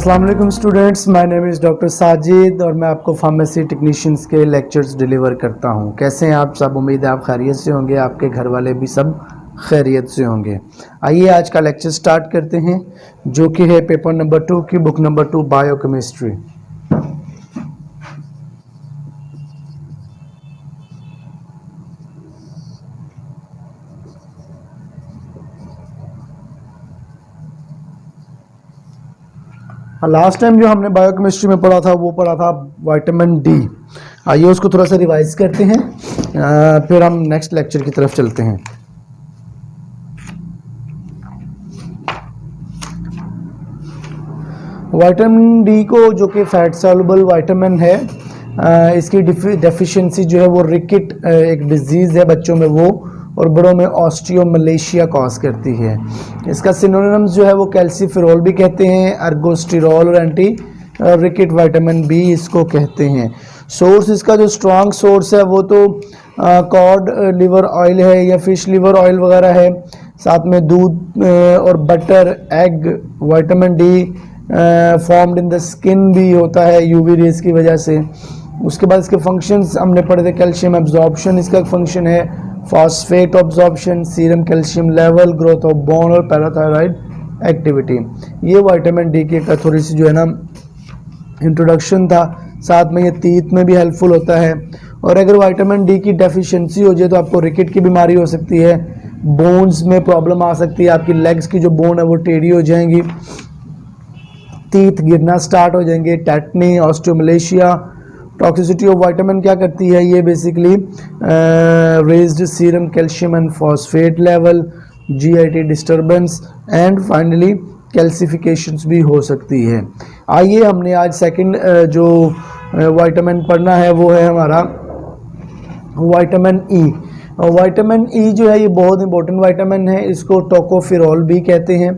अस्सलाम वालेकुम students, my name is doctor Sajid और मैं आपको फार्मेसी टेक्नीशियंस के लेक्चर्स डिलीवर करता हूं। कैसे हैं आप सब? उम्मीद है आप खैरियत से होंगे, आपके घर वाले भी सब खैरियत से होंगे। आइए आज का लेक्चर स्टार्ट करते हैं, जो कि है पेपर नंबर 2 की book number 2 biochemistry. Last time जो हमने बायोकेमिस्ट्री में पढ़ा था वो पढ़ा था विटामिन डी। आइए उसको थोड़ा सा रिवाइज करते हैं, फिर हम नेक्स्ट लेक्चर की तरफ चलते हैं। विटामिन डी को, जो कि फैट सॉल्युबल विटामिन है, इसकी डेफिशिएंसी जो है वो रिकेट एक डिजीज़ है बच्चों में वो, और बड़ों में ऑस्टियोमलेशिया कॉज करती है। इसका सिनोनिम्स जो है वो कैल्सीफेरॉल भी कहते हैं, अर्गोस्टिरॉल और एंटी रिकेट विटामिन बी इसको कहते हैं। सोर्स इसका जो स्ट्रॉन्ग सोर्स है वो तो कॉड लिवर ऑयल है या फिश लिवर ऑयल वगैरह है, साथ में दूध और butter, egg. Vitamin D formed in the skin भी होता है यूवी रेज की वजह से। उसके बाद इसके फंक्शंस हमने पढ़े थे। कैल्शियम एब्जॉर्प्शन इसका फंक्शन है, phosphate absorption, serum calcium level, growth of bone और पैराथायराइड एक्टिविटी। ये विटामिन डी की थोड़ी सी जो है ना इंट्रोडक्शन था। साथ में ये तीत में भी हेल्पफुल होता है। और अगर विटामिन डी की डेफिशिएंसी हो जाए तो आपको रिकेट की बीमारी हो सकती है, बोन्स में प्रॉब्लम आ सकती है, आपकी लेग्स की जो बोन है वो टेढ़ी हो जाएंगी, तीत गिरना स्टार्ट हो जाएंगे, tetany, osteomalacia. Toxicity of vitamin क्या करती है? ये basically raised serum calcium and phosphate level, GIT disturbance and finally calcifications भी हो सकती है। आइए हमने आज सेकंड जो विटामिन पढ़ना है वो है हमारा विटामिन ई। विटामिन ई जो है ये बहुत इंपॉर्टेंट विटामिन है, इसको टोकोफेरॉल भी कहते हैं।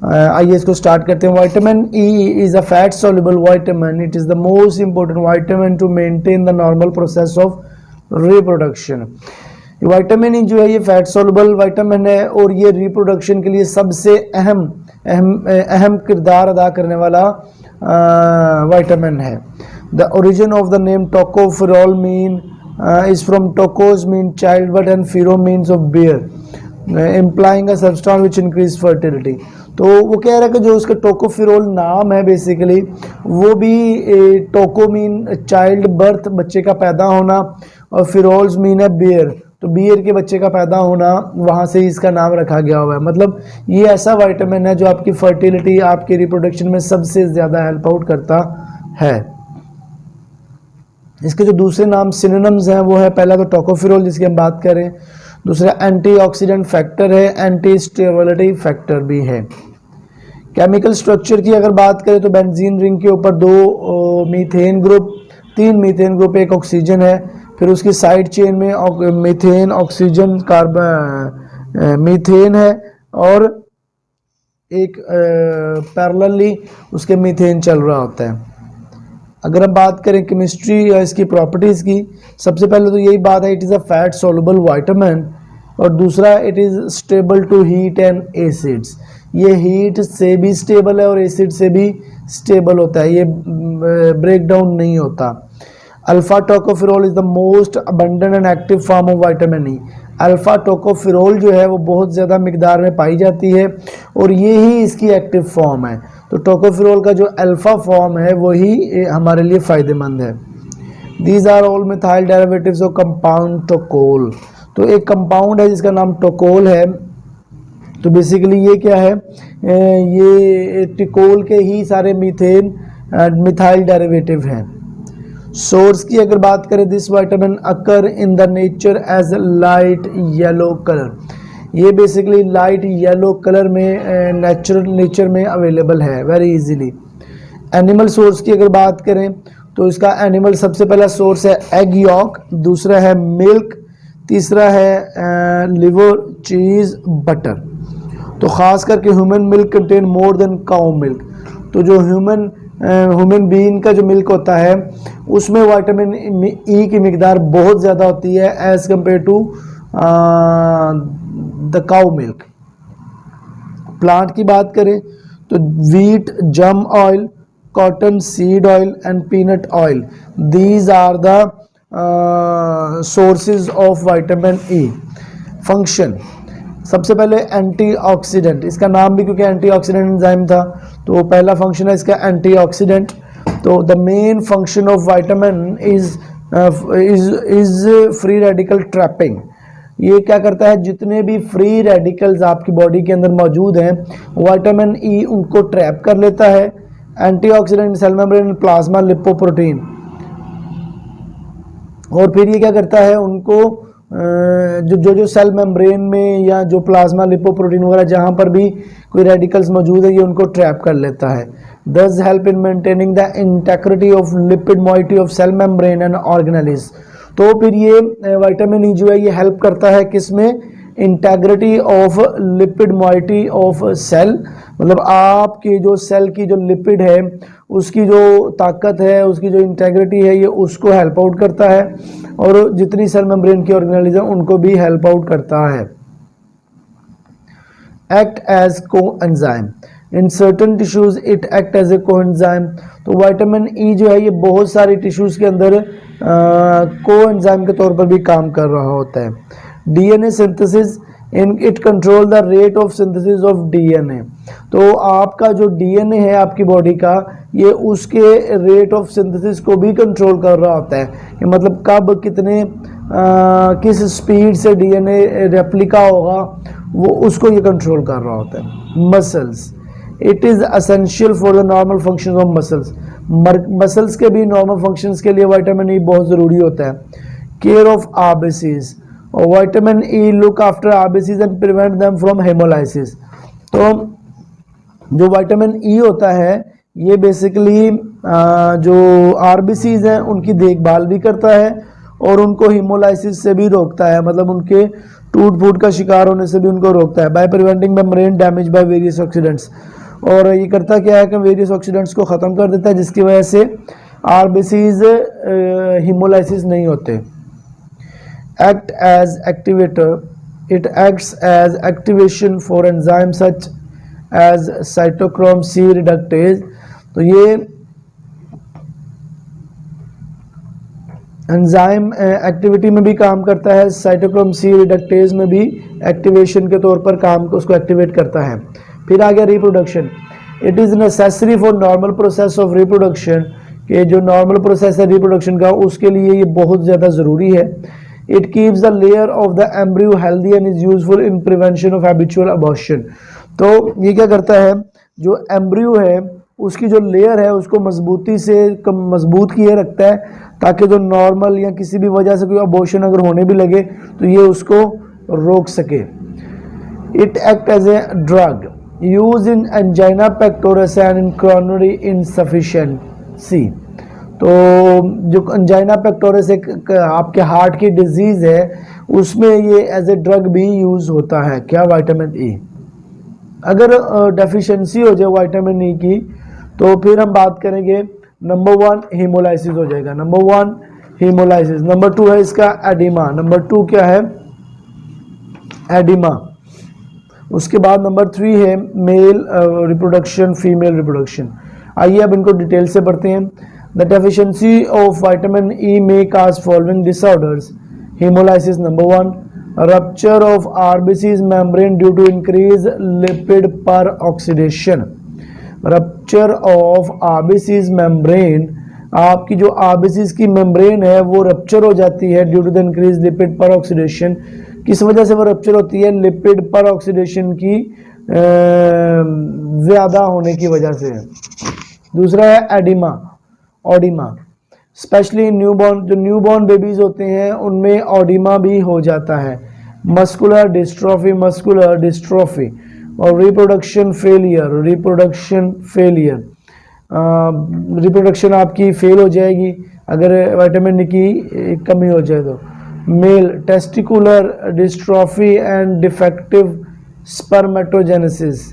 आइए इसको स्टार्ट करते हैं। Vitamin E is a fat soluble vitamin. It is the most important vitamin to maintain the normal process of reproduction. Vitamin E जो है ये फैट सॉल्युबल विटामिन है और ये रिप्रोडक्शन के लिए सबसे अहम किरदार अदा करने वाला विटामिन है। The origin of the name tocopherol mean is from tokos mean child birth and phero means of bear, implying a substance which increase fertility। तो वो कह रहा है कि जो उसका टोकोफेरॉल नाम है बेसिकली वो भी टोको मीन चाइल्ड बर्थ, बच्चे का पैदा होना, और फिरोल्स मीन है बियर, तो बियर के बच्चे का पैदा होना, वहाँ से इसका नाम रखा गया हुआ है। मतलब ये ऐसा विटामिन है जो आपकी फर्टिलिटी, आपकी रिप्रोडक्शन में सबसे ज़्यादा हेल्प आउट करता है। इसके जो दूसरे नाम सिनोनिम्स हैं वो है, पहला तो टोकोफेरॉल जिसकी हम बात करें, दूसरा एंटीऑक्सीडेंट फैक्टर है, एंटी स्टेबिलिटी फैक्टर भी है। केमिकल स्ट्रक्चर की अगर बात करें तो बेंजीन रिंग के ऊपर 2 मीथेन ग्रुप, 3 मीथेन ग्रुप, एक ऑक्सीजन है, फिर उसकी साइड चेन में मीथेन, ऑक्सीजन, कार्बन, मीथेन है और एक पैरेलली उसके मीथेन चल रहा होता है। अगर हम बात करें केमिस्ट्री या इसकी प्रॉपर्टीज़ की, सबसे पहले तो यही बात है, it is a fat soluble vitamin, और दूसरा it is stable to heat and acids. ये हीट से भी स्टेबल है और एसिड से भी स्टेबल होता है, ये ब्रेक डाउन नहीं होता। Alpha tocopherol is the most abundant and active form of vitamin E. Alpha tocopherol जो है वो बहुत ज़्यादा मिकदार में पाई जाती है और ये ही इसकी एक्टिव फॉर्म है। तो टोकोफेरॉल का जो अल्फा फॉर्म है वही हमारे लिए फ़ायदेमंद है। These are all methyl derivatives of compound tocol. तो एक कंपाउंड है जिसका नाम टोकोल है। तो बेसिकली ये क्या है? ये टिकोल के ही सारे मीथेन मिथाइल डेरिवेटिव हैं। सोर्स की अगर बात करें, this vitamin occur in the nature as light yellow colour. ये बेसिकली लाइट येलो कलर में नेचर में अवेलेबल है वेरी इजीली। एनिमल सोर्स की अगर बात करें तो इसका एनिमल सबसे पहला सोर्स है एग यॉक, दूसरा है मिल्क, तीसरा है लिवर, चीज़, बटर। तो ख़ास करके human milk contain more than cow milk. तो जो ह्यूमन बीइंग का जो मिल्क होता है उसमें विटामिन ई की मिकदार बहुत ज़्यादा होती है as compare to the cow milk. Plant की बात करें तो wheat, germ oil, cotton seed oil and peanut oil. These are the sources of vitamin E. Function, सबसे पहले एंटीऑक्सीडेंट, इसका नाम भी क्योंकि एंटीऑक्सीडेंट एंजाइम था, तो पहला फंक्शन है इसका एंटीऑक्सीडेंट. तो the main function of vitamin is free radical trapping. ये क्या करता है, जितने भी फ्री रेडिकल्स आपकी बॉडी के अंदर मौजूद हैं विटामिन ई उनको ट्रैप कर लेता है. Antioxidant, cell membrane, plasma, lipoprotein. और फिर ये क्या करता है, उनको जो सेल मेम्ब्रेन में या जो प्लाज्मा, लिपोप्रोटीन वगैरह जहाँ पर भी कोई रेडिकल्स मौजूद है ये उनको ट्रैप कर लेता है. Thus help in maintaining the integrity of lipid moiety of cell membrane and organelles. तो फिर ये विटामिन ई जो है ये हेल्प करता है किसमें, integrity of lipid moiety of cell, मतलब आपके जो सेल की जो लिपिड है उसकी जो ताकत है, उसकी जो इंटेग्रिटी है, ये उसको हेल्प आउट करता है. और जितनी सेल मेम्ब्रेन की ऑर्गेनेल्स उनको भी हेल्प आउट करता है. Act as coenzyme, in certain tissues it act as a coenzyme. तो विटामिन ई जो है ये बहुत सारी टिश्यूज के अंदर कोएंजाइम के तौर पर भी काम कर रहा होता है. DNA synthesis, in it control the rate of synthesis of DNA. तो आपका जो डीएनए है आपकी बॉडी का, ये उसके रेट ऑफ सिंथेसिस को भी कंट्रोल कर रहा होता है कि मतलब कब कितने किस स्पीड से डीएनए रेप्लिका होगा वो उसको ये कंट्रोल कर रहा होता है. Muscles, it is essential for the normal function of muscles. Muscles के भी नॉर्मल फंक्शंस के लिए विटामिन ई बहुत ज़रूरी होता है. केयर ऑफ आरबीसीज, और vitamin E look after RBCs and prevent them from haemolysis. तो जो विटामिन ई होता है ये बेसिकली जो आरबीसीज हैं उनकी देखभाल भी करता है और उनको हीमोलाइसिस से भी रोकता है, मतलब उनके टूट फूट का शिकार होने से भी उनको रोकता है. By preventing membrane damage by various oxidants. और ये करता क्या है कि वेरियस ऑक्सीडेंट्स को ख़त्म कर देता है जिसकी वजह से आरबीसीज हीमोलाइसिस नहीं होते. Act as activator, it acts as activation for enzyme such as cytochrome C reductase. तो ये एंजाइम एक्टिविटी में भी काम करता है, साइटोक्रोम सी रिडक्टेज में भी एक्टिवेशन के तौर पर काम को उसको एक्टिवेट करता है. फिर आ गया reproduction. It is necessary for normal process of reproduction, कि जो नॉर्मल प्रोसेस है रिप्रोडक्शन का उसके लिए ये बहुत ज़्यादा ज़रूरी है. It keeps the layer of the embryo healthy and is useful in prevention of habitual abortion. तो ये क्या करता है, जो एम्ब्रियो है उसकी जो लेयर है उसको मजबूती से मजबूत किए रखता है ताकि जो नॉर्मल या किसी भी वजह से कोई अबॉर्शन अगर होने भी लगे तो ये उसको रोक सके. It act as a drug use in angina pectoris and in coronary insufficiency. तो जो एंजाइना पेक्टोरस एक आपके हार्ट की डिजीज़ है उसमें ये एज ए ड्रग भी यूज़ होता है. क्या, विटामिन ई. अगर डेफिशिएंसी हो जाए विटामिन ई की तो फिर हम बात करेंगे नंबर 1 हीमोलाइसिस हो जाएगा. Number 1 haemolysis. नंबर 2 है इसका एडिमा. नंबर 2 क्या है, एडिमा. उसके बाद नंबर 3 है मेल रिप्रोडक्शन, फीमेल रिप्रोडक्शन. आइए अब इनको डिटेल से पढ़ते हैं. The deficiency of vitamin E may cause following disorders. Haemolysis number 1, rupture of RBC's membrane due to increased lipid peroxidation. rupture of RBC's membrane, आपकी जो RBC's की मेम्ब्रेन है वो रप्चर हो जाती है due to the increase lipid peroxidation. किस वजह से वो रप्चर होती है, लिपिड पेरोक्सीडेशन की ज़्यादा होने की वजह से. दूसरा है एडिमा, ऑडिमा. स्पेशली न्यूबॉर्न, जो न्यूबॉर्न बेबीज होते हैं उनमें ऑडिमा भी हो जाता है. Muscular dystrophy, muscular dystrophy. और reproduction failure, reproduction failure. Reproduction आपकी फेल हो जाएगी अगर विटामिन की कमी हो जाए तो. Male testicular dystrophy and defective spermatogenesis.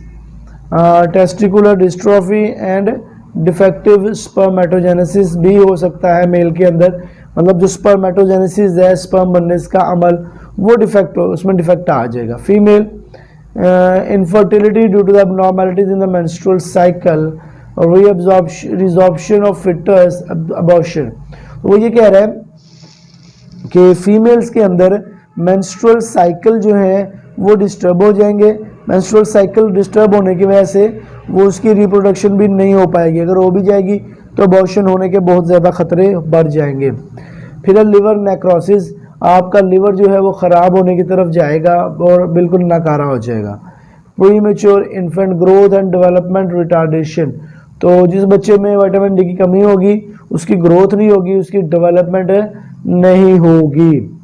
Testicular dystrophy and defective spermatogenesis भी हो सकता है मेल के अंदर, मतलब जो स्पर्मेटोजेनेसिस है स्पर्म बनने का अमल वो डिफेक्ट हो, उसमें डिफेक्ट आ जाएगा. Female infertility due to the abnormalities in the menstrual cycle. और वही रिजॉर्प्शन ऑफ फिटस अबॉर्शन। तो वो ये कह रहा है कि फीमेल्स के अंदर मेंस्ट्रुअल साइकिल जो है वो डिस्टर्ब हो जाएंगे। मेंस्ट्रुअल साइकिल डिस्टर्ब होने की वजह से वो उसकी रिप्रोडक्शन भी नहीं हो पाएगी, अगर हो भी जाएगी तो अबॉर्शन होने के बहुत ज़्यादा खतरे बढ़ जाएंगे। फिर लिवर नेक्रोसिस, आपका लिवर जो है वो ख़राब होने की तरफ जाएगा और बिल्कुल नाकारा हो जाएगा। Pre mature infant growth and development retardation, तो जिस बच्चे में विटामिन डी की कमी होगी उसकी ग्रोथ नहीं होगी, उसकी डेवलपमेंट नहीं होगी।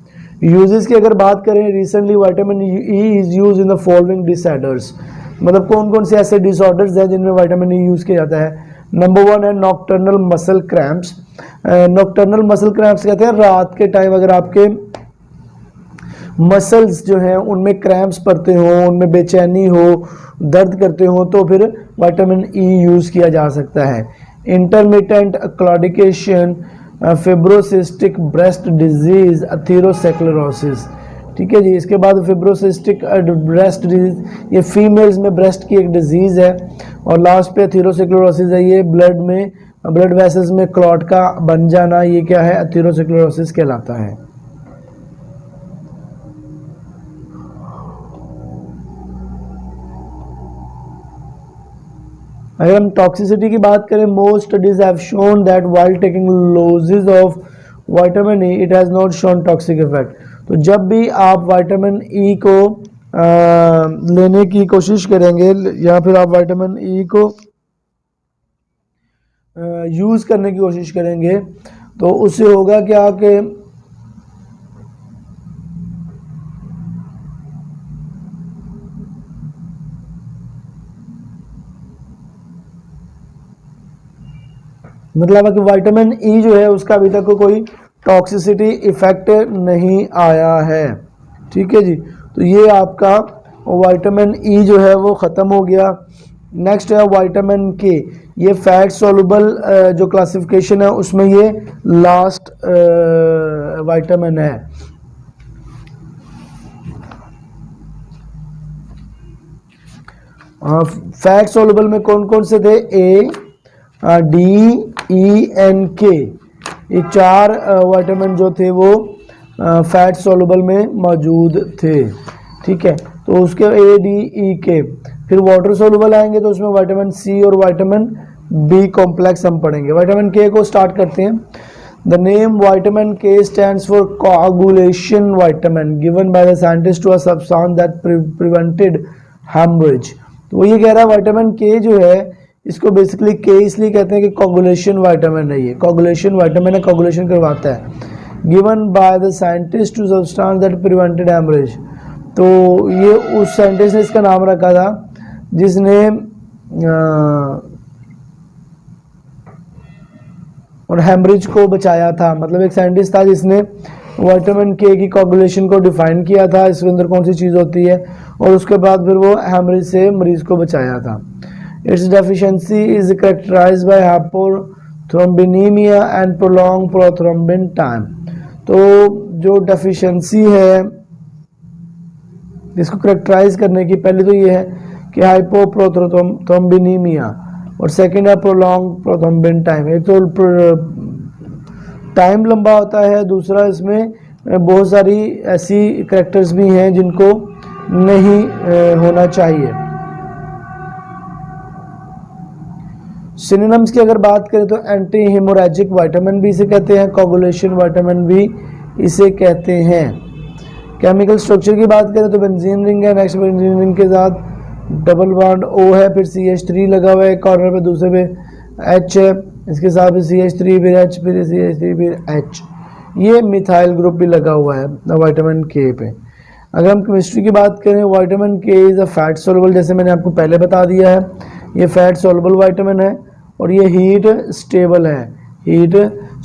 यूजेस की अगर बात करें, recently vitamin E is use in the following disorders, मतलब कौन कौन से ऐसे डिसऑर्डर्स हैं जिनमें विटामिन ई यूज किया जाता है। नंबर 1 है nocturnal muscle cramps. Nocturnal muscle cramps कहते हैं रात के टाइम अगर आपके मसल्स जो हैं उनमें क्रैम्प्स पड़ते हो, उनमें बेचैनी हो, दर्द करते हो, तो फिर विटामिन ई यूज किया जा सकता है। इंटरमिटेंट क्लॉडिकेशन, फिब्रोसिस्टिक ब्रेस्ट डिजीज, अथीरोस्क्लेरोसिस, ठीक है जी। इसके बाद फिब्रोसिस्टिक ब्रेस्ट डिजीज, ये फीमेल्स में ब्रेस्ट की एक डिजीज है। और लास्ट पे अथीरोस्क्लेरोसिस है, ये ब्लड में ब्लड वेसल्स में क्लॉट का बन जाना, ये क्या है, अथीरोस्क्लेरोसिस कहलाता है। अगर हम टॉक्सिसिटी की बात करें, most studies have shown that while taking doses of vitamin E it has not shown toxic effect. तो जब भी आप विटामिन ई को लेने की कोशिश करेंगे या फिर आप विटामिन ई को यूज करने की कोशिश करेंगे तो उससे होगा क्या कि मतलब है कि विटामिन ई जो है उसका अभी तक कोई टॉक्सिसिटी इफेक्ट नहीं आया है, ठीक है जी। तो ये आपका विटामिन ई जो है वो ख़त्म हो गया। नेक्स्ट है विटामिन के, ये फैट सॉल्युबल जो क्लासिफिकेशन है उसमें ये लास्ट विटामिन है। फैट सॉल्युबल में कौन कौन से थे, ए, डी, ई एन के, ये 4 विटामिन जो थे वो फैट सॉल्युबल में मौजूद थे, ठीक है। तो उसके ए, डी, ई, के। फिर वाटर सॉल्युबल आएंगे तो उसमें विटामिन सी और विटामिन बी कॉम्प्लेक्स हम पढ़ेंगे। विटामिन के को स्टार्ट करते हैं। The name vitamin K stands for coagulation vitamin given by the scientist to a substance that prevented haemorrhage. तो वो ये कह रहा है विटामिन के जो है इसको बेसिकली के इसलिए कहते हैं कि कोगुलेशन विटामिन है, ये कोगुलेशन विटामिन है, कोगुलेशन करवाता है। Given by the scientist to substance that prevented haemorrhage, तो ये उस साइंटिस्ट ने इसका नाम रखा था जिसने और हेमरेज को बचाया था। मतलब एक साइंटिस्ट था जिसने विटामिन के की कोगुलेशन को डिफाइन किया था, इसके अंदर कौन सी चीज़ होती है, और उसके बाद फिर वो हेमरेज से मरीज को बचाया था। Its deficiency is characterized by hypothrombemia and prolonged prothrombin time। तो जो डेफिशिएंसी है इसको करेक्टराइज करने की पहले तो ये है कि हाइपोप्रोथ्रोम्बिनीमिया और सेकंड है प्रोलॉन्ग प्रोथ्रोम्बिन टाइम। एक तो टाइम लंबा होता है, दूसरा इसमें बहुत सारी ऐसी करेक्टर्स भी हैं जिनको नहीं होना चाहिए। सिनोनिम्स की अगर बात करें तो एंटी हेमोरेजिक विटामिन भी इसे कहते हैं, कोगुलेशन विटामिन भी इसे कहते हैं। केमिकल स्ट्रक्चर की बात करें तो बेंजीन रिंग है, नेक्स्ट बेंजीन रिंग के साथ डबल बॉन्ड O है, फिर CH3 लगा हुआ है कॉर्नर पे, दूसरे पे H है, इसके साथ भी CH3 फिर H फिर CH3 फिर H, ये मिथाइल ग्रुप भी लगा हुआ है विटामिन के पे। अगर हम केमिस्ट्री की बात करें, विटामिन के इज़ अ फैट सोल्युबल, जैसे मैंने आपको पहले बता दिया है, ये फैट सोल्युबल विटामिन है और ये हीट स्टेबल है, हीट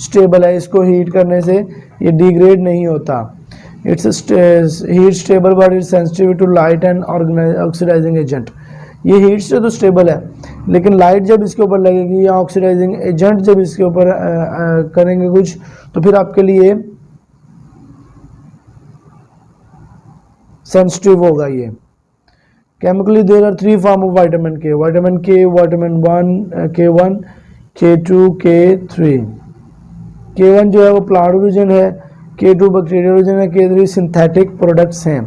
स्टेबल है, इसको हीट करने से ये डिग्रेड नहीं होता। It's heat stable but it's sensitive to light and oxidising agent. ये हीट से तो स्टेबल है लेकिन लाइट जब इसके ऊपर लगेगी या ऑक्सीडाइजिंग एजेंट जब इसके ऊपर करेंगे कुछ तो फिर आपके लिए सेंसिटिव होगा ये। Chemically there are three form of vitamin K, vitamin K, vitamin 1 K1, K2, K3। K1 जो है वो प्लांट ओरिजिन है, K2 बैक्टीरियल ओरिजिन है, K3 सिंथेटिक प्रोडक्ट्स हैं।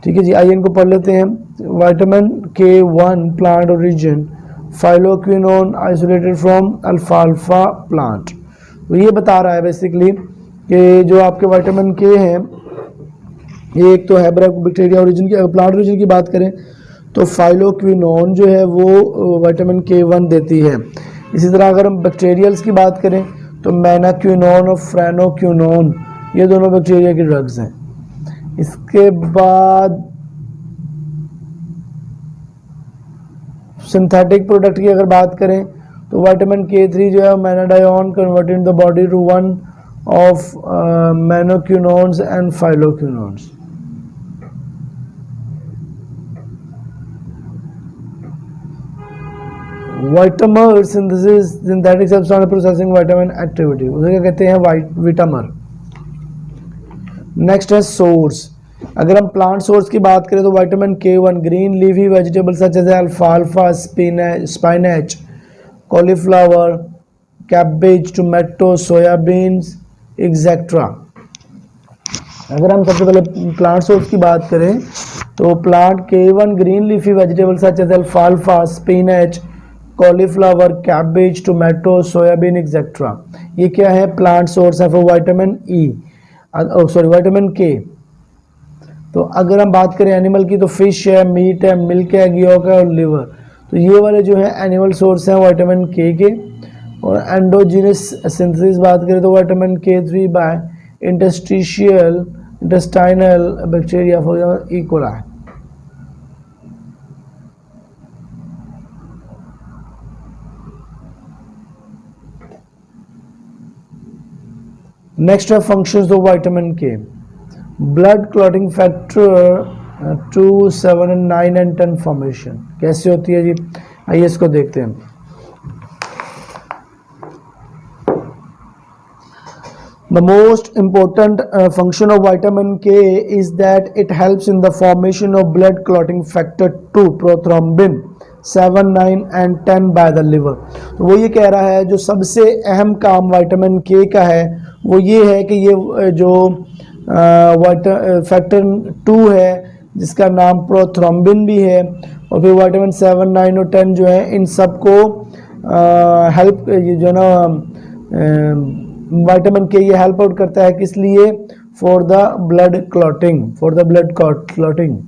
ठीक है जी, आइए इनको पढ़ लेते हैं। Vitamin K1 plant origin, phylloquinone isolated from अल्फाल्फा प्लांट। तो ये बता रहा है बेसिकली कि जो आपके विटामिन के हैं, ये एक तो है बैक्टीरिया ओरिजिन की। प्लांट ओरिजिन की बात करें तो फाइलोक्विनोन जो है वो विटामिन K1 देती है। इसी तरह अगर हम बैक्टीरियल्स की बात करें तो मैनाक्विनोन और फ्रेनोक्विनोन, ये दोनों बैक्टीरिया की ड्रग्स हैं। इसके बाद सिंथेटिक प्रोडक्ट की अगर बात करें तो विटामिन K3 जो है menadione converted in the body to one of menaquinones and phylloquinones. Vitamer synthesis, synthetic substance processing vitamin activity, उसे क्या कहते हैं, विटामर। नेक्स्ट है सोर्स। अगर हम प्लांट सोर्स की बात करें तो vitamin K1 green leafy vegetable such as अल्फाल्फा, spinach, cauliflower, cabbage, tomato, soybeans etcetera. अगर हम सबसे पहले प्लांट सोर्स की बात करें तो plant K1 green leafy vegetable such as अल्फाल्फा, spinach, cauliflower, cabbage, tomato, soybean etcetera. ये क्या है, प्लांट सोर्स है for vitamin E, sorry vitamin K. तो अगर हम बात करें एनिमल की तो फिश है, मीट है, मिल्क है, योग है और लिवर। तो ये वाले जो है एनिमल सोर्स हैं विटामिन के। और एंडोजीनस सिंथेसिस बात करें तो vitamin K3 by intestinal bacteria for example E coli. Next है functions of vitamin K. Blood clotting factor 2, 7 and 9 and 10 formation कैसे होती है जी, आइए इसको देखते हैं। The most important function of vitamin K is that it helps in the formation of blood clotting factor 2, prothrombin 7, 9 and 10 by the liver। तो वो ये कह रहा है जो सबसे अहम काम विटामिन के का है वो ये है कि ये जो फैक्टर 2 है जिसका नाम प्रोथ्रोम्बिन भी है, और फिर विटामिन 7, 9 और 10 जो है इन सबको हेल्प, ये जो ना विटामिन के ये हेल्प आउट करता है, किस लिए, for the blood clotting, for the blood clotting.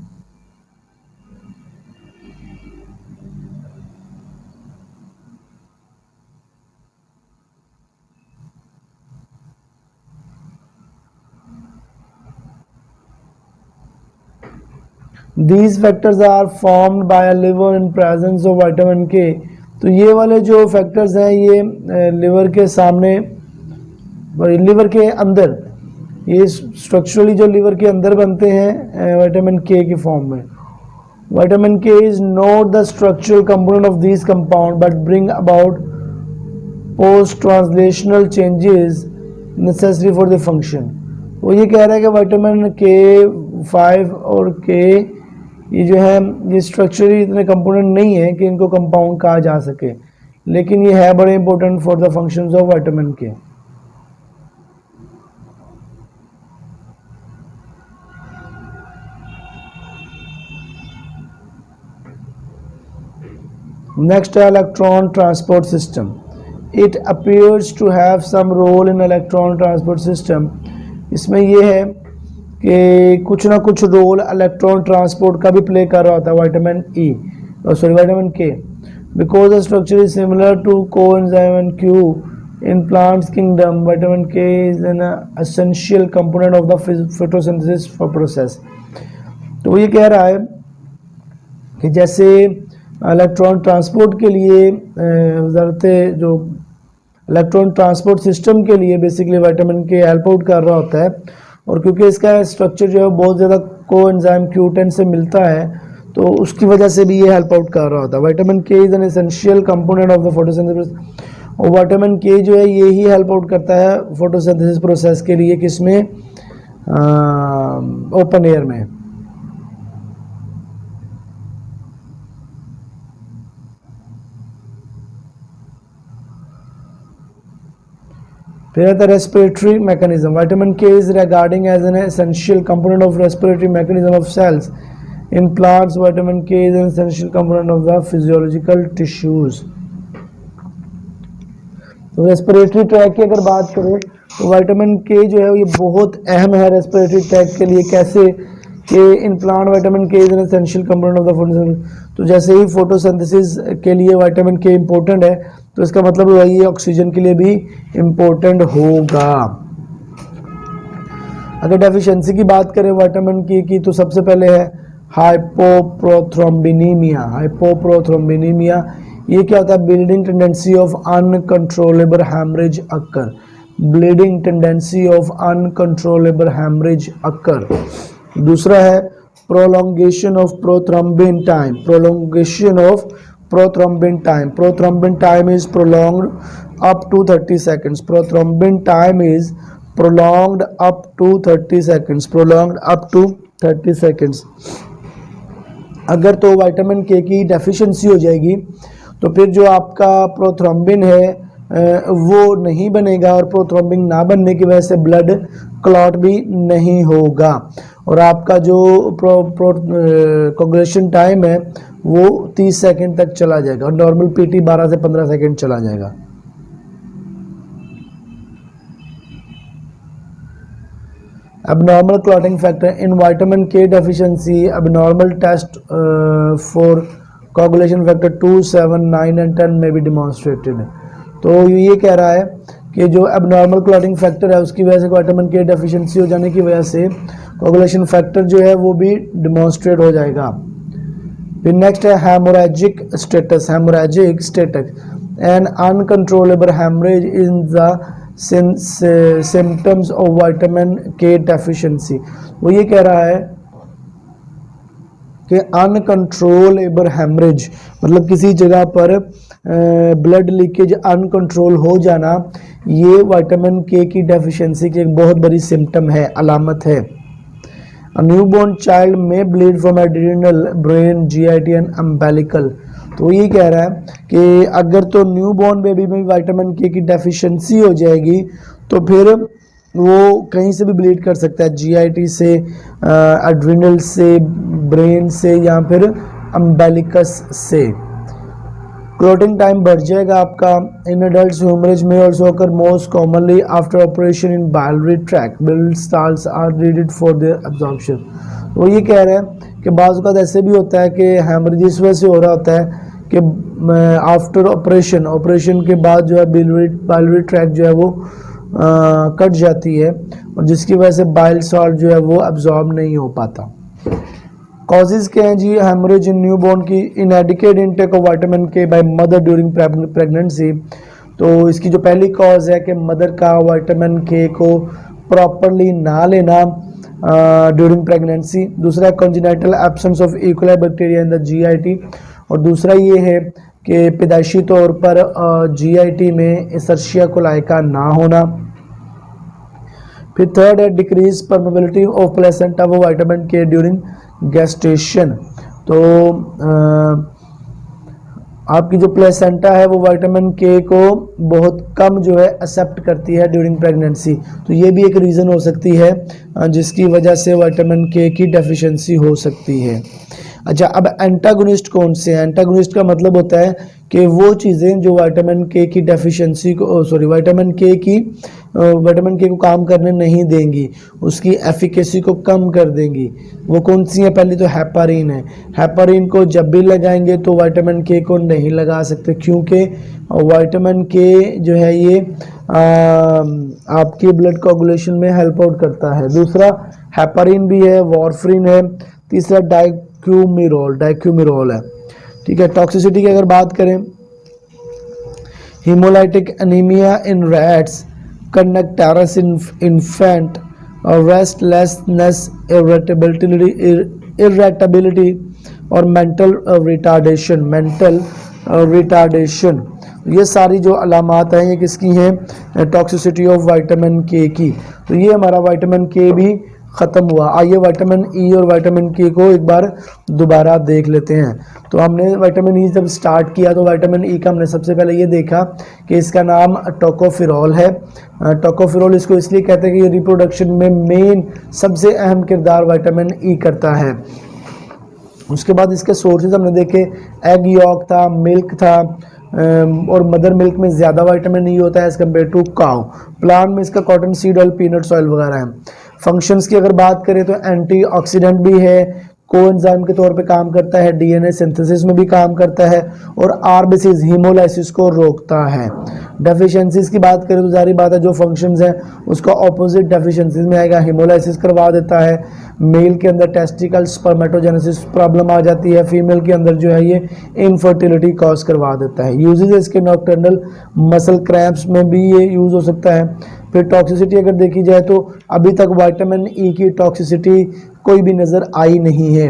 These factors are formed by a liver in presence of vitamin K। तो ये वाले जो फैक्टर्स हैं ये लिवर के सामने, लिवर के अंदर, ये स्ट्रक्चरली जो लिवर के अंदर बनते हैं विटामिन के की फॉर्म में। Vitamin K is not the structural component of this compound but bring about post translational changes necessary for the function. वो ये कह रहा है कि विटामिन K5 और के ये जो है ये स्ट्रक्चरली इतने कंपोनेंट नहीं है कि इनको कंपाउंड कहा जा सके, लेकिन ये है बड़े important for the functions of vitamin K. Next है electron transport system. It appears to have some role in electron transport system. इसमें यह है कि कुछ ना कुछ रोल इलेक्ट्रॉन ट्रांसपोर्ट का भी प्ले कर रहा होता है vitamin E, sorry vitamin K, because the structure is similar to coenzyme and Q in plants kingdom. Vitamin K is an essential component of the photosynthesis for process. तो वो ये कह रहा है कि जैसे इलेक्ट्रॉन ट्रांसपोर्ट के लिए ज़रूरत जो इलेक्ट्रॉन ट्रांसपोर्ट सिस्टम के लिए बेसिकली विटामिन के हेल्प आउट कर रहा होता है, और क्योंकि इसका स्ट्रक्चर जो है बहुत ज़्यादा कोएंजाइम Q10 से मिलता है तो उसकी वजह से भी ये हेल्प आउट कर रहा होता है। Vitamin K is an essential component of the photosynthesis, और विटामिन के जो है ये ही हेल्प आउट करता है फोटोसिंथेसिस प्रोसेस के लिए, किसमें, ओपन एयर में। फिर आता है respiratory mechanism. Vitamin K is regarding as an essential component of respiratory mechanism of cells in plants. Vitamin K is an essential component of the physiological tissues. तो respiratory tract की अगर बात करें तो विटामिन के जो है ये बहुत अहम है रेस्पिरेटरी ट्रैक के लिए। कैसे कि in plant vitamin K is an essential component of the photosynthesis. तो जैसे ही फोटोसिंथेसिस के लिए विटामिन के इंपॉर्टेंट है तो इसका मतलब है ये ऑक्सीजन के लिए भी इंपॉर्टेंट होगा। अगर डेफिशिएंसी की बात करें विटामिन के की तो सबसे पहले है हाइपोप्रोथ्रोम्बिनीमिया। हाइपोप्रोथ्रोम्बिनीमिया ये क्या होता है? Bleeding tendency of uncontrollable haemorrhage occur. Bleeding tendency of uncontrollable haemorrhage occur. दूसरा है prolongation of prothrombin time. Prolongation of prothrombin time. Prothrombin time is prolonged up to 30 seconds. Prothrombin time is prolonged up to 30 seconds. Prolonged up to 30 seconds. अगर तो vitamin के की deficiency हो जाएगी तो फिर जो आपका प्रोथ्रोम्बिन है वो नहीं बनेगा और प्रोथ्रोम्बिन ना बनने की वजह से ब्लड क्लॉट भी नहीं होगा और आपका जो कोगुलेशन टाइम है वो 30 सेकंड तक चला जाएगा और नॉर्मल पीटी 12 से 15 सेकंड चला जाएगा। abnormal clotting factor in vitamin K deficiency, abnormal test for coagulation factor 2, 7, 9 and 10 may be demonstrated। तो ये कह रहा है कि जो abnormal clotting factor है उसकी वजह से vitamin K deficiency हो जाने की वजह से coagulation factor जो है वो भी demonstrate हो जाएगा। फिर नेक्स्ट है hemorrhagic status। hemorrhagic status an uncontrollable hemorrhage in the symptoms of vitamin K deficiency। वो ये कह रहा है कि अनकंट्रोलेबल हेमरेज मतलब किसी जगह पर ब्लड लीकेज अनकंट्रोल हो जाना, ये विटामिन के की डेफिशिएंसी की एक बहुत बड़ी सिम्टम है, अलामत है। A newborn child may bleed from adrenal, brain, GIT and umbilical। तो ये कह रहा है कि अगर तो न्यूबॉर्न बेबी में विटामिन के की डेफिशिएंसी हो जाएगी तो फिर वो कहीं से भी ब्लीड कर सकता है, जीआईटी से, एड्रिनल से, ब्रेन से या फिर अम्बेलिकस से। क्लोटिंग टाइम बढ़ जाएगा आपका। इन एडल्ट्स हेमरेज में also occur most commonly after operation in biliary tract. Bile salts are needed for their absorption. वो ये कह रहे हैं कि बाज़ औक़ात ऐसे भी होता है कि हेमरेज इस वजह से हो रहा होता है कि आफ्टर ऑपरेशन के बाद जो है बाइलरी ट्रैक्ट जो है वो कट जाती है और जिसकी वजह से बाइल सॉल्ट जो है वो अब्जॉर्ब नहीं हो पाता। कॉजेज़ क्या हैं जी हेमरेज इन न्यूबॉर्न की? इनएडिक्वेट इनटेक ऑफ विटामिन के बाय मदर ड्यूरिंग प्रेगनेंसी। तो इसकी जो पहली कॉज है कि मदर का विटामिन के को प्रॉपरली ना लेना ड्यूरिंग प्रेगनेंसी। दूसरा है congenital absence of E coli bacteria in the GIT और दूसरा ये है कि पैदाइशी तौर पर जीआईटी में एसर्शिया कोलाई का ना होना। फिर थर्ड है डिक्रीज परमेबिलिटी ऑफ प्लेसेंटा वो विटामिन के ड्यूरिंग गेस्टेशन। तो आपकी जो प्लेसेंटा है वो विटामिन के को बहुत कम जो है एक्सेप्ट करती है ड्यूरिंग प्रेगनेंसी। तो ये भी एक रीज़न हो सकती है जिसकी वजह से विटामिन के की डेफिशिएंसी हो सकती है। अच्छा, अब एंटागोनिस्ट कौन से हैं? एंटागोनिस्ट का मतलब होता है कि वो चीज़ें जो विटामिन के की डेफिशिएंसी को विटामिन के को काम करने नहीं देंगी, उसकी एफिकेसी को कम कर देंगी। वो कौन सी है? पहली तो हेपारिन है। हेपारिन को जब भी लगाएंगे तो विटामिन के को नहीं लगा सकते क्योंकि विटामिन के जो है ये आपकी ब्लड कोगुलेशन में हेल्प आउट करता है। दूसरा हेपारिन भी है, वारफरिन है। तीसरा डाइक्यूमिरोल है। ठीक है। टॉक्सिसिटी की अगर बात करें, हीमोलाइटिक एनीमिया इन रैट्स, कंडक्टारस इन इन्फेंट, रेस्टलेसनेस, इरिटेबिलिटी और मेंटल रिटार्डेशन। ये सारी जो अलामात हैं ये किसकी हैं? टॉक्सिसिटी ऑफ विटामिन के की। तो ये हमारा विटामिन के भी ख़त्म हुआ। आइए विटामिन ई और विटामिन के को एक बार दोबारा देख लेते हैं। तो हमने विटामिन ई जब स्टार्ट किया तो विटामिन ई का हमने सबसे पहले ये देखा कि इसका नाम टोकोफेरोल है। टोकोफेरोल इसको इसलिए कहते हैं कि ये रिप्रोडक्शन में मेन सबसे अहम किरदार विटामिन ई करता है। उसके बाद इसके सोर्सेज हमने देखे, एग यॉक था, मिल्क था, और मदर मिल्क में ज़्यादा विटामिन ई होता है as compare to cow. Plant में इसका cotton seed oil, peanuts oil वगैरह है। फंक्शंस की अगर बात करें तो एंटीऑक्सीडेंट भी है, कोएंजाइम के तौर पे काम करता है, डीएनए सिंथेसिस में भी काम करता है और आरबीसीज हीमोलाइसिस को रोकता है। डेफिशिएंसीज की बात करें तो जारी बात है जो फंक्शंस हैं उसका ऑपोजिट डेफिशिएंसीज में आएगा, हीमोलाइसिस करवा देता है। मेल के अंदर टेस्टिकल स्पर्मेटोजेनेसिस प्रॉब्लम आ जाती है, फीमेल के अंदर जो है ये इनफर्टिलिटी कॉज करवा देता है। यूजेज इसके नॉक्टर्नल मसल क्रैम्प्स में भी ये यूज़ हो सकता है। फिर टॉक्सिसिटी अगर देखी जाए तो अभी तक विटामिन ई की टॉक्सिसिटी कोई भी नज़र आई नहीं है।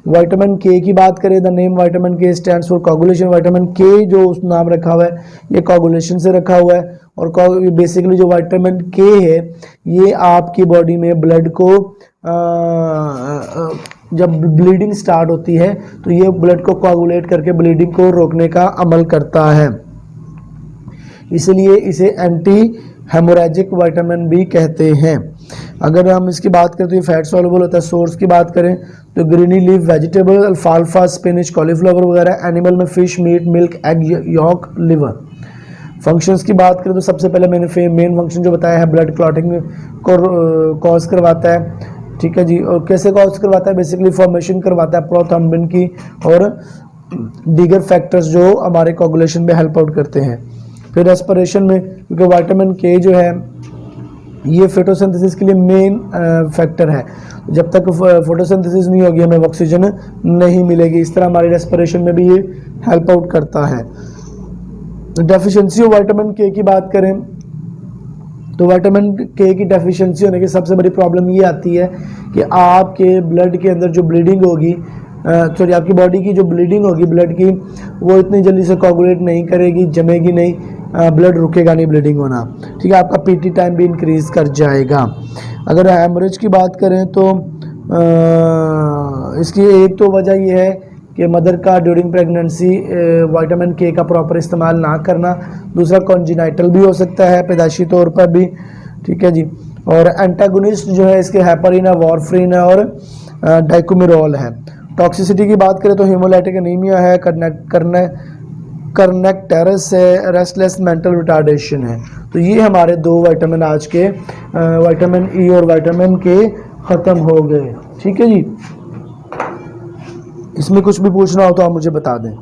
विटामिन के की बात करें, the name vitamin K stands for coagulation. Vitamin के जो उस नाम रखा हुआ है ये कोगुलेशन से रखा हुआ है और बेसिकली जो विटामिन के है ये आपकी बॉडी में ब्लड को जब ब्लीडिंग स्टार्ट होती है तो ये ब्लड को कोगुलेट करके ब्लीडिंग को रोकने का अमल करता है, इसलिए इसे एंटी हेमोरेजिक विटामिन भी कहते हैं। अगर हम इसकी बात करें तो ये फैट सॉल्युबल होता है। सोर्स की बात करें तो ग्रीनी लीफ वेजिटेबल, अल्फाल्फा, स्पिनच, कॉलीफ्लावर वगैरह। एनिमल में fish, meat, milk, egg yolk, liver. Functions की बात करें तो सबसे पहले मैंने मेन फंक्शन जो बताया है ब्लड क्लॉटिंग को कॉज करवाता है, ठीक है जी। और कैसे कॉज करवाता है, बेसिकली फॉर्मेशन करवाता है प्रोथ्रोम्बिन की और दीगर फैक्टर्स जो हमारे कोगुलेशन में हेल्प आउट करते हैं। फिर रेस्पिरेशन में, क्योंकि विटामिन के जो है ये फोटोसिंथेसिस के लिए मेन फैक्टर है, जब तक फोटोसिंथेसिस नहीं होगी हमें ऑक्सीजन नहीं मिलेगी। इस तरह हमारी रेस्पिरेशन में भी ये हेल्प आउट करता है। डेफिशिएंसी ऑफ विटामिन के की बात करें तो विटामिन के की डेफिशिएंसी होने की सबसे बड़ी प्रॉब्लम ये आती है कि आपके ब्लड के अंदर जो ब्लीडिंग होगी, सॉरी आपकी बॉडी की जो ब्लीडिंग होगी ब्लड की, वो इतनी जल्दी से कोगुलेट नहीं करेगी, जमेगी नहीं, ब्लड रुकेगा नहीं ब्लीडिंग होना, ठीक है। आपका पीटी टाइम भी इंक्रीज कर जाएगा। अगर हेमरेज की बात करें तो इसकी एक तो वजह यह है कि मदर का ड्यूरिंग प्रेगनेंसी विटामिन के का प्रॉपर इस्तेमाल ना करना। दूसरा कॉन्जिनाइटल भी हो सकता है, पैदाशी तौर पर भी, ठीक है जी। और एंटागोनिस्ट जो है इसके हेपरिन है, वॉरफ्रिन है और डाइकोमिरोल है। टॉक्सिसिटी की बात करें तो हीमोलाइटिक एनीमिया है, कर्नेक्टेरस है, रेस्टलेस मेंटल रिटार्डेशन है। तो ये हमारे दो विटामिन आज के विटामिन ई और विटामिन के ख़त्म हो गए, ठीक है जी। इसमें कुछ भी पूछना हो तो आप मुझे बता दें।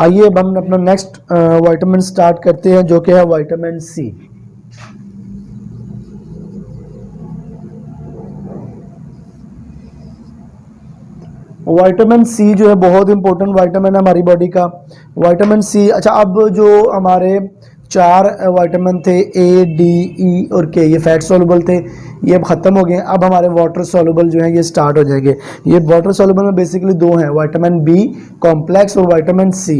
आइए अब हम अपना नेक्स्ट विटामिन स्टार्ट करते हैं जो कि है विटामिन सी। विटामिन सी जो है बहुत इंपॉर्टेंट विटामिन है हमारी बॉडी का। विटामिन सी, अच्छा अब जो हमारे चार विटामिन थे ए, डी, ई और के, ये फैट सॉल्युबल थे, ये अब ख़त्म हो गए। अब हमारे वाटर सॉल्युबल जो है ये स्टार्ट हो जाएंगे। ये वाटर सॉल्युबल में बेसिकली दो हैं, विटामिन बी कॉम्प्लेक्स और विटामिन सी,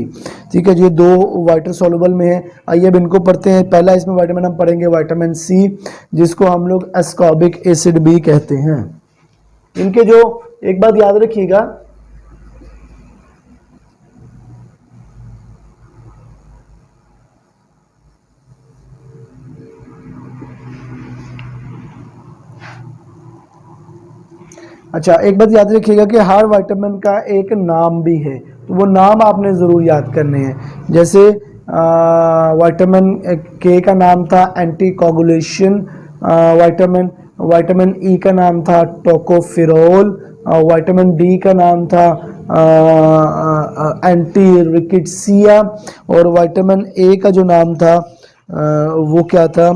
ठीक है जी। दो वाटर सॉल्युबल में है। आइए अब इनको पढ़ते हैं। पहला इसमें विटामिन हम पढ़ेंगे विटामिन सी, जिसको हम लोग एस्कॉर्बिक एसिड भी कहते हैं। इनके जो एक बात याद रखिएगा, अच्छा एक बात याद रखिएगा कि हर विटामिन का एक नाम भी है, तो वो नाम आपने ज़रूर याद करने हैं। जैसे विटामिन के का नाम था एंटी कोगुलेशन, विटामिन ई का नाम था टोकोफेरोल, विटामिन डी का नाम था एंटी रिकेट्सिया और विटामिन ए का जो नाम था वो क्या था,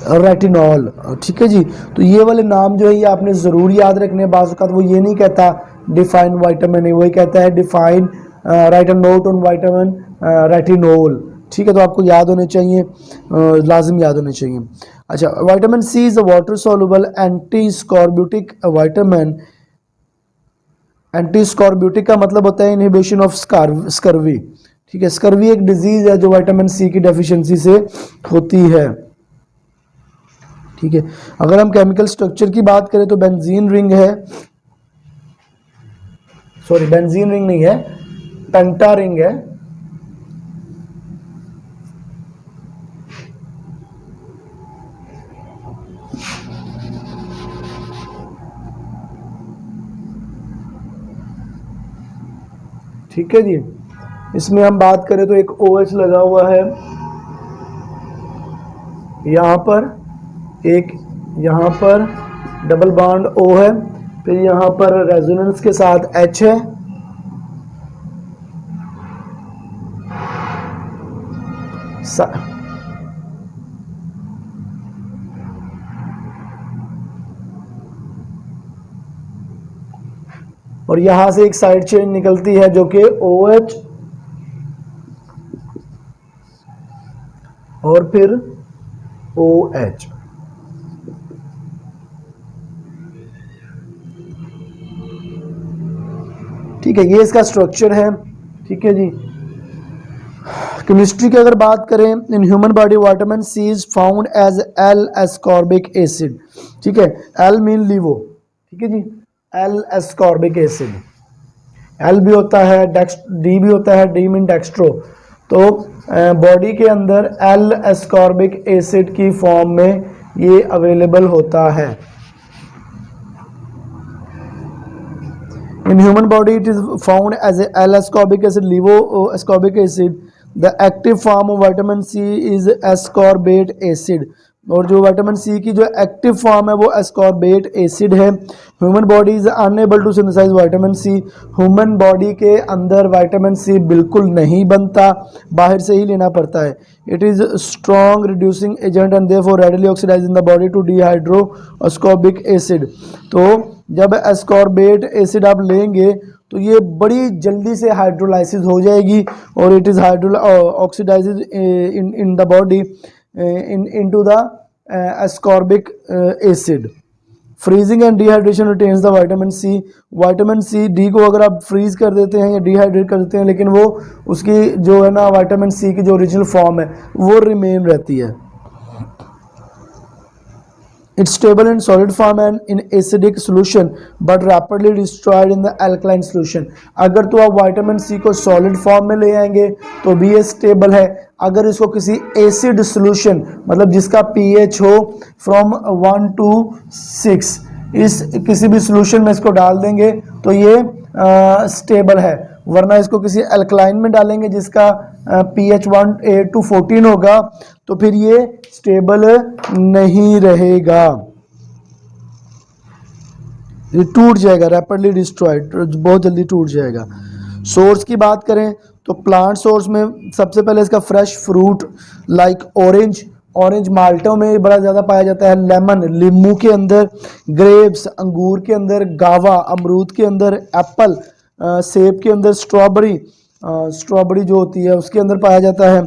रेटिनॉल। ठीक है जी, तो ये वाले नाम जो है ये आपने ज़रूर याद रखने। बाज़ औक़ात वो ये नहीं कहता डिफाइन वाइटामिन, वही कहता है define right a note on vitamin retinol. ठीक है, तो आपको याद होने चाहिए, लाजिम याद होने चाहिए। अच्छा, vitamin C is a water soluble antiscorbutic vitamin. Antiscorbutic का मतलब होता है इनहिबिशन ऑफ स्कर्वी। ठीक है, स्कर्वी एक डिजीज है जो विटामिन सी की डेफिशिएंसी से होती है। ठीक है, अगर हम केमिकल स्ट्रक्चर की बात करें तो बेंजीन रिंग है, सॉरी बेंजीन रिंग नहीं है, पेंटा रिंग है। ठीक है जी, इसमें हम बात करें तो एक OH लगा हुआ है यहाँ पर, एक यहाँ पर डबल बॉन्ड O है, फिर यहाँ पर रेजोनेंस के साथ H है, और यहां से एक साइड चेन निकलती है जो कि OH और फिर OH। ठीक है, ये इसका स्ट्रक्चर है। ठीक है जी, केमिस्ट्री की अगर बात करें, in human body vitamin C is found as L ascorbic acid. ठीक है, एल मीन लिवो। ठीक है जी, एल एस्कॉर्बिक एसिड, एल भी होता है, डी भी होता है, डी मीन डेक्स्ट्रो। तो बॉडी के अंदर एल एस्कॉर्बिक एसिड की फॉर्म में ये अवेलेबल होता है। In human body, it is found as a L-ascorbic acid, levo-ascorbic acid. The active form of vitamin C is ascorbate acid. और जो विटामिन सी की जो एक्टिव फॉर्म है वो एस्कॉर्बेट एसिड है। Human body is unable to synthesise vitamin C. Human body के अंदर vitamin C बिल्कुल नहीं बनता, बाहर से ही लेना पड़ता है। It is strong reducing agent and therefore readily oxidise in the body to dehydro ascorbic acid. तो जब एस्कॉर्बेट एसिड आप लेंगे तो ये बड़ी जल्दी से हाइड्रोलाइसिस हो जाएगी और it is oxidise in the body into the ascorbic acid. Freezing and dehydration retains the vitamin C. Vitamin C D को अगर आप फ्रीज कर देते हैं या डिहाइड्रेट कर देते हैं, लेकिन वो उसकी जो है ना विटामिन सी की जो ओरिजिनल फॉर्म है वो रिमेन रहती है। It's stable in solid form and in acidic solution but rapidly destroyed in the alkaline solution. अगर तो आप विटामिन सी को सॉलिड फॉर्म में ले आएंगे तो भी ये स्टेबल है। अगर इसको किसी एसिड सोल्यूशन मतलब जिसका pH हो फ्रॉम 1 to 6, इस किसी भी सोल्यूशन में इसको डाल देंगे तो ये स्टेबल है। वरना इसको किसी अल्कलाइन में डालेंगे जिसका pH 1 to 14 होगा तो फिर ये स्टेबल नहीं रहेगा, ये टूट जाएगा, रैपिडली डिस्ट्रॉयड, बहुत जल्दी टूट जाएगा। सोर्स की बात करें तो प्लांट सोर्स में सबसे पहले इसका फ्रेश फ्रूट लाइक ऑरेंज माल्टों में बड़ा ज़्यादा पाया जाता है, लेमन लींबू के अंदर, ग्रेप्स अंगूर के अंदर, गावा अमरूद के अंदर, एप्पल सेब के अंदर, स्ट्रॉबेरी जो होती है उसके अंदर पाया जाता है।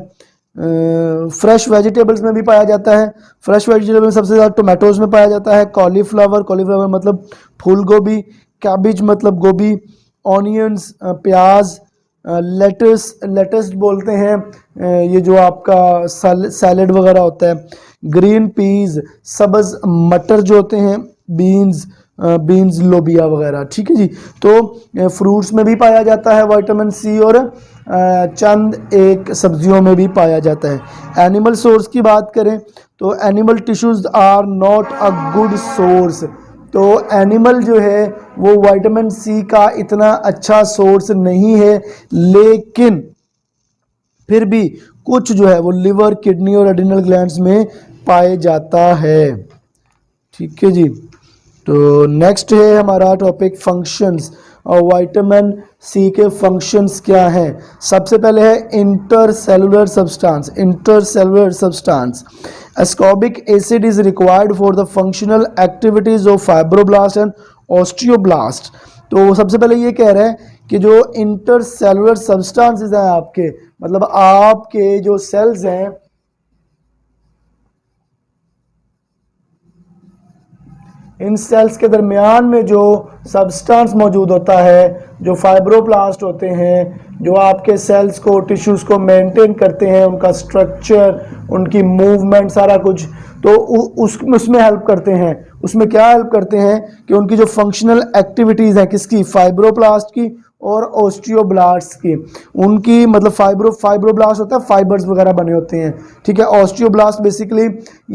फ्रेश वेजिटेबल्स में भी पाया जाता है। फ्रेश वेजिटेबल में सबसे ज़्यादा टोमेटोज में पाया जाता है, कॉलीफ्लावर मतलब फूल गोभी, कैबिज मतलब गोभी, ऑनियंस प्याज, लेटस बोलते हैं ये जो आपका सैलेड वगैरह होता है, ग्रीन पीज सब्ज मटर जो होते हैं, बीन्स लोबिया वगैरह। ठीक है जी, तो फ्रूट्स में भी पाया जाता है विटामिन सी और चंद एक सब्जियों में भी पाया जाता है। एनिमल सोर्स की बात करें तो animal tissues are not a good source. तो एनिमल जो है वो विटामिन सी का इतना अच्छा सोर्स नहीं है, लेकिन फिर भी कुछ जो है वो लिवर, किडनी और एड्रिनल ग्लैंड्स में पाए जाता है। ठीक है जी, तो नेक्स्ट है हमारा टॉपिक फंक्शंस। विटामिन सी के फंक्शंस क्या हैं। सबसे पहले है intercellular substance. Intercellular substance, ascorbic acid is required for the functional activities of fibroblast and osteoblast. तो सबसे पहले ये कह रहा है कि जो इंटरसेलुलर सब्सटेंसेस हैं आपके, मतलब आपके जो सेल्स हैं, इन सेल्स के दरमियान में जो सब्सटेंस मौजूद होता है, जो फाइब्रोब्लास्ट होते हैं, जो आपके सेल्स को, टिश्यूज़ को मेंटेन करते हैं, उनका स्ट्रक्चर, उनकी मूवमेंट, सारा कुछ, तो उसमें हेल्प करते हैं। उसमें क्या हेल्प करते हैं कि उनकी जो फंक्शनल एक्टिविटीज़ हैं, किसकी, फाइब्रोब्लास्ट की और ऑस्टियोब्लास्ट की, उनकी, मतलब फाइब्रोब्लास्ट होता है, फाइबर्स वगैरह बने होते हैं, ठीक है। ऑस्टियोब्लास्ट बेसिकली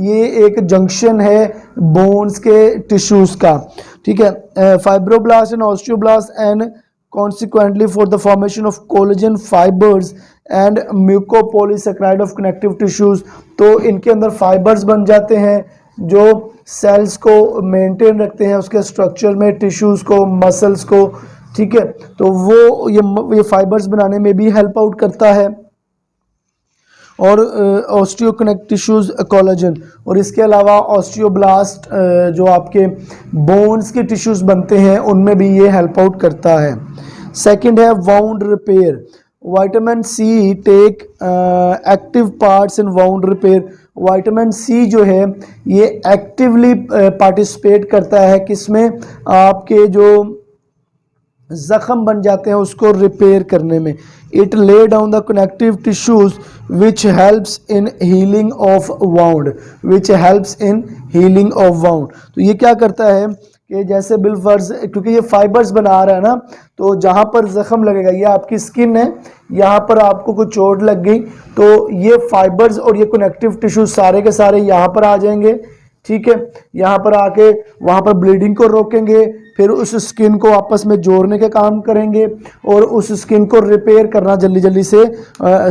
ये एक जंक्शन है बोन्स के टिश्यूज़ का, ठीक है। Fibroblast and osteoblast and consequently for the formation of collagen fibers and mucopolysaccharide of connective tissues। तो इनके अंदर फाइबर्स बन जाते हैं जो सेल्स को मेंटेन रखते हैं, उसके स्ट्रक्चर में, टिश्यूज़ को, मसल्स को, ठीक है। तो वो ये फाइबर्स बनाने में भी हेल्प आउट करता है। और ऑस्टियो कनेक्ट टिश्यूज कोलाजन, और इसके अलावा ऑस्टियोब्लास्ट जो आपके बोन्स के टिश्यूज बनते हैं उनमें भी ये हेल्प आउट करता है। सेकंड है wound repair. Vitamin C take active parts in wound repair. Vitamin C जो है ये एक्टिवली पार्टिसिपेट करता है किसमें, आपके जो जख्म बन जाते हैं उसको रिपेयर करने में। It lay down the connective tissues which helps in healing of wound, which helps in healing of wound. तो ये क्या करता है कि जैसे बिलफर्ज, क्योंकि ये फाइबर्स बना रहा है ना, तो जहाँ पर जख्म लगेगा, ये आपकी स्किन है, यहाँ पर आपको कुछ चोट लग गई तो ये फाइबर्स और ये कनेक्टिव टिश्यूज सारे के सारे यहाँ पर आ जाएंगे, ठीक है। यहाँ पर आके वहाँ पर ब्लीडिंग को रोकेंगे, फिर उस स्किन को आपस में जोड़ने के काम करेंगे और उस स्किन को रिपेयर करना जल्दी जल्दी से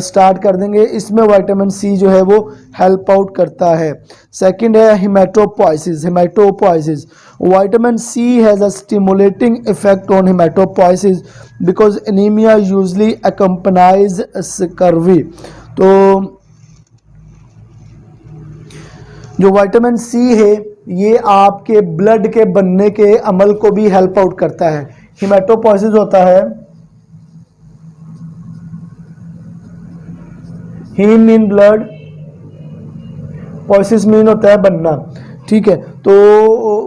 स्टार्ट कर देंगे। इसमें विटामिन सी जो है वो हेल्प आउट करता है। सेकंड है haematopoiesis. Haematopoiesis, vitamin C has a stimulating effect on haematopoiesis because anaemia usually accompanies scurvy. तो जो विटामिन सी है ये आपके ब्लड के बनने के अमल को भी हेल्प आउट करता है। हेमाटोपोइसिस होता है, haem mean blood, poiesis mean होता है बनना, ठीक है। तो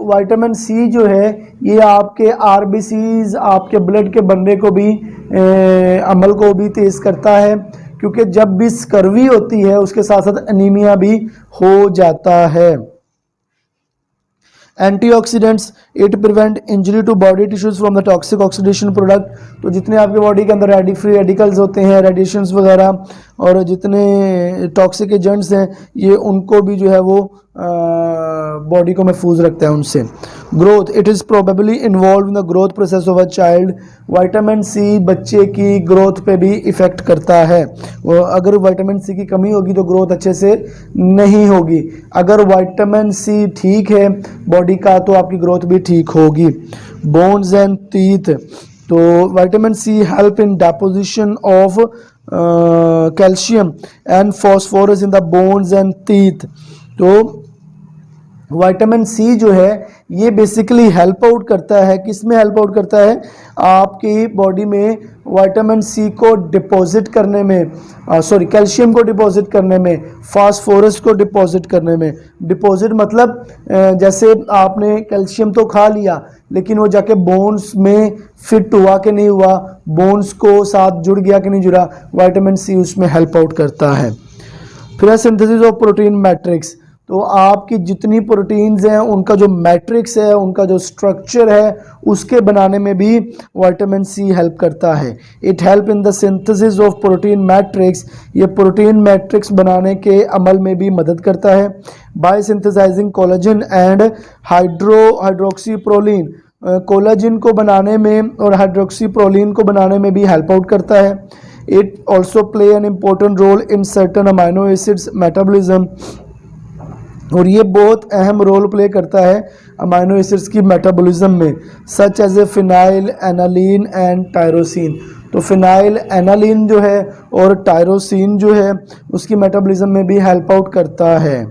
विटामिन सी जो है ये आपके आरबीसीज, आपके ब्लड के बनने को भी अमल को भी तेज करता है, क्योंकि जब भी स्कर्वी होती है उसके साथ साथ एनीमिया भी हो जाता है। Antioxidants, it prevent injury to body tissues from the toxic oxidation product. तो जितने आपके बॉडी के अंदर फ्री रेडिकल्स होते हैं, रेडिएशंस वगैरह, और जितने टॉक्सिक एजेंट्स हैं, ये उनको भी जो है वो बॉडी को महफूज रखता है उनसे। Growth, it is probably involve in the growth process of a child. Vitamin C बच्चे की ग्रोथ पे भी इफ़ेक्ट करता है। अगर विटामिन सी की कमी होगी तो ग्रोथ अच्छे से नहीं होगी। अगर विटामिन सी ठीक है बॉडी का तो आपकी ग्रोथ भी ठीक होगी। बोन्स एंड टीथ, तो vitamin C help in deposition of calcium and phosphorus in the bones and teeth. तो विटामिन सी जो है ये बेसिकली हेल्प आउट करता है, किस में हेल्प आउट करता है, आपकी बॉडी में विटामिन सी को डिपॉजिट करने में, कैल्शियम को डिपॉजिट करने में, फास्फोरस को डिपॉजिट करने में। डिपॉजिट मतलब जैसे आपने कैल्शियम तो खा लिया लेकिन वो जाके बोन्स में फिट हुआ कि नहीं हुआ, बोन्स को साथ जुड़ गया कि नहीं जुड़ा, विटामिन सी उसमें हेल्प आउट करता है। फिर है सिंथेसिस ऑफ प्रोटीन मैट्रिक्स। तो आपकी जितनी प्रोटीन्स हैं उनका जो मैट्रिक्स है, उनका जो स्ट्रक्चर है, उसके बनाने में भी विटामिन सी हेल्प करता है। It help in the synthesis of protein matrix, ये प्रोटीन मैट्रिक्स बनाने के अमल में भी मदद करता है। By synthesising collagen and hydroxyproline, collagen को बनाने में और हाइड्रोक्सीप्रोलिन को बनाने में भी हेल्प आउट करता है। It also play an important role in certain amino acids metabolism, और ये बहुत अहम रोल प्ले करता है अमाइनो एसिड्स की मेटाबॉलिज्म में, such as a phenyl alanine and tyrosine. तो फिनाइल एनालिन जो है और टायरोसिन जो है उसकी मेटाबॉलिज्म में भी हेल्प आउट करता है।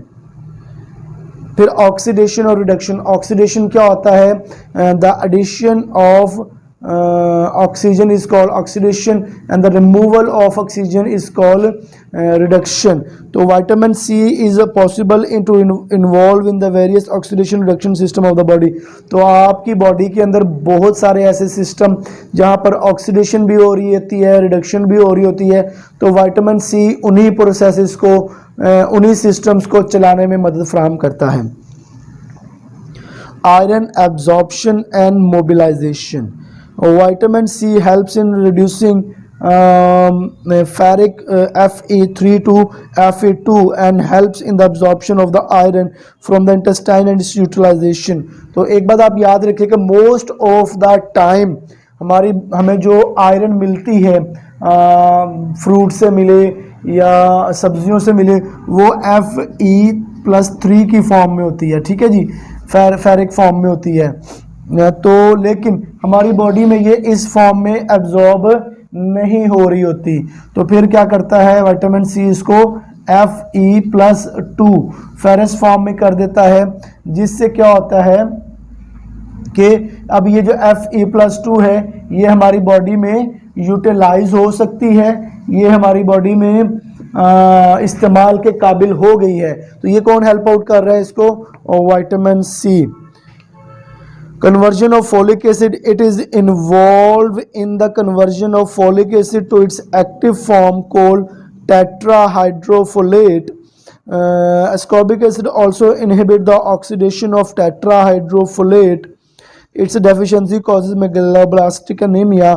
फिर ऑक्सीडेशन और रिडक्शन। ऑक्सीडेशन क्या होता है? The addition of oxygen is called oxidation and the removal of oxygen is called reduction. तो vitamin C is possible to involve in the various oxidation reduction system of the body. तो आपकी body के अंदर बहुत सारे ऐसे system जहाँ पर ऑक्सीडेशन भी हो रही होती है, रिडक्शन भी हो रही होती है। तो विटामिन सी उन्हीं प्रोसेसेस को, उन्हीं सिस्टम्स को चलाने में मदद फराहम करता है। Iron absorption and mobilisation. Vitamin C helps in reducing ferric Fe3 to Fe2 and helps in the absorption of the iron from the intestine and its utilization। तो एक बात आप याद रखिए कि मोस्ट ऑफ द टाइम हमें जो iron मिलती है फ्रूट से मिले या सब्जियों से मिले वो Fe+3 की फॉर्म में होती है, ठीक है जी, फेरिक फॉर्म में होती है। तो लेकिन हमारी बॉडी में ये इस फॉर्म में एब्जॉर्ब नहीं हो रही होती। तो फिर क्या करता है विटामिन सी इसको Fe+2 फेरस फॉर्म में कर देता है, जिससे क्या होता है कि अब ये जो Fe+2 है ये हमारी बॉडी में यूटिलाइज हो सकती है, ये हमारी बॉडी में इस्तेमाल के काबिल हो गई है। तो ये कौन हेल्प आउट कर रहा है इसको? Vitamin C. Conversion of folic acid, it is involved in the conversion of folic acid to its active form called tetrahydrofolate. Ascorbic acid also inhibit the oxidation of tetrahydrofolate. Its deficiency causes megaloblastic anemia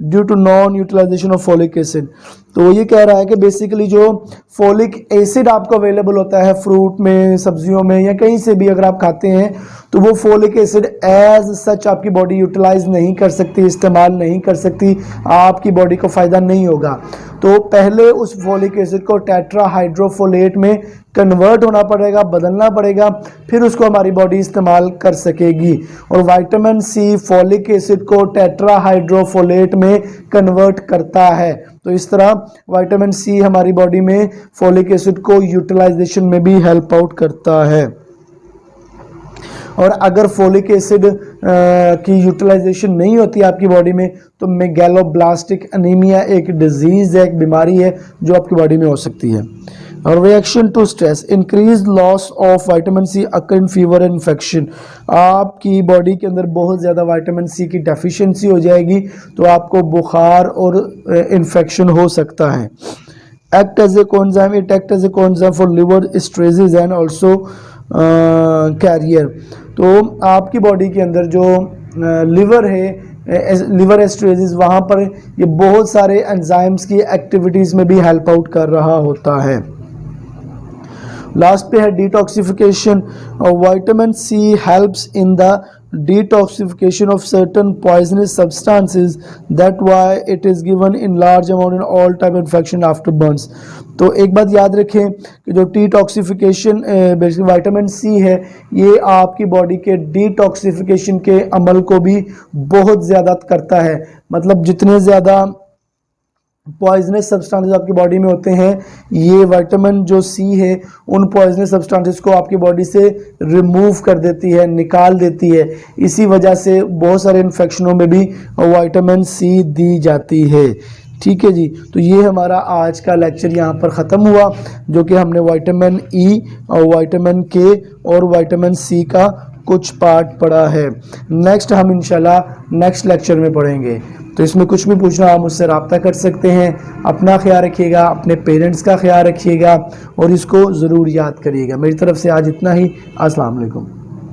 due to non-utilization of folic acid। तो ये कह रहा है कि basically जो folic acid आपको available होता है फ्रूट में, सब्जियों में या कहीं से भी अगर आप खाते हैं, तो वो फोलिक एसिड एज सच आपकी बॉडी यूटिलाइज नहीं कर सकती, इस्तेमाल नहीं कर सकती, आपकी बॉडी को फ़ायदा नहीं होगा। तो पहले उस फोलिक एसिड को टेट्राहाइड्रोफोलेट में कन्वर्ट होना पड़ेगा, बदलना पड़ेगा, फिर उसको हमारी बॉडी इस्तेमाल कर सकेगी। और विटामिन सी फोलिक एसिड को टेट्राहाइड्रोफोलेट में कन्वर्ट करता है। तो इस तरह विटामिन सी हमारी बॉडी में फोलिक एसिड को यूटिलाइजेशन में भी हेल्प आउट करता है। और अगर फोलिक एसिड की यूटिलाइजेशन नहीं होती आपकी बॉडी में, तो मेगैलोब्लास्टिक एनीमिया एक डिजीज़ है, एक बीमारी है जो आपकी बॉडी में हो सकती है। और reaction to stress, increase loss of vitamin C occur in fever and infection. आपकी बॉडी के अंदर बहुत ज़्यादा विटामिन सी की डेफिशिएंसी हो जाएगी तो आपको बुखार और इन्फेक्शन हो सकता है। Act as a coenzyme, it act as a coenzyme for liver stresses and also carrier. तो आपकी बॉडी के अंदर जो लिवर है, लिवर एस्ट्रेसेस, वहाँ पर ये बहुत सारे एंजाइम्स की एक्टिविटीज़ में भी हेल्प आउट कर रहा होता है। लास्ट पे है detoxification. Vitamin C helps in the detoxification of certain poisonous substances, that why it is given in large amount in all type infection after burns। तो एक बात याद रखें कि जो डिटॉक्सिफिकेशन बेसिकली विटामिन सी है, ये आपकी बॉडी के डिटॉक्सिफिकेशन के अमल को भी बहुत ज़्यादा करता है। मतलब जितने ज़्यादा पॉइजनस सब्सटेंसेस आपकी बॉडी में होते हैं, ये विटामिन जो सी है उन पॉइजनस सब्सटेंसेस को आपकी बॉडी से रिमूव कर देती है, निकाल देती है। इसी वजह से बहुत सारे इन्फेक्शनों में भी विटामिन सी दी जाती है। ठीक है जी, तो ये हमारा आज का लेक्चर यहाँ पर ख़त्म हुआ, जो कि हमने विटामिन ई और विटामिन के और विटामिन सी का कुछ पार्ट पढ़ा है। नेक्स्ट हम इंशाल्लाह नेक्स्ट लेक्चर में पढ़ेंगे। तो इसमें कुछ भी पूछना आप मुझसे रब्ता कर सकते हैं। अपना ख्याल रखिएगा, अपने पेरेंट्स का ख्याल रखिएगा और इसको ज़रूर याद करिएगा। मेरी तरफ से आज इतना ही। अस्सलाम वालेकुम।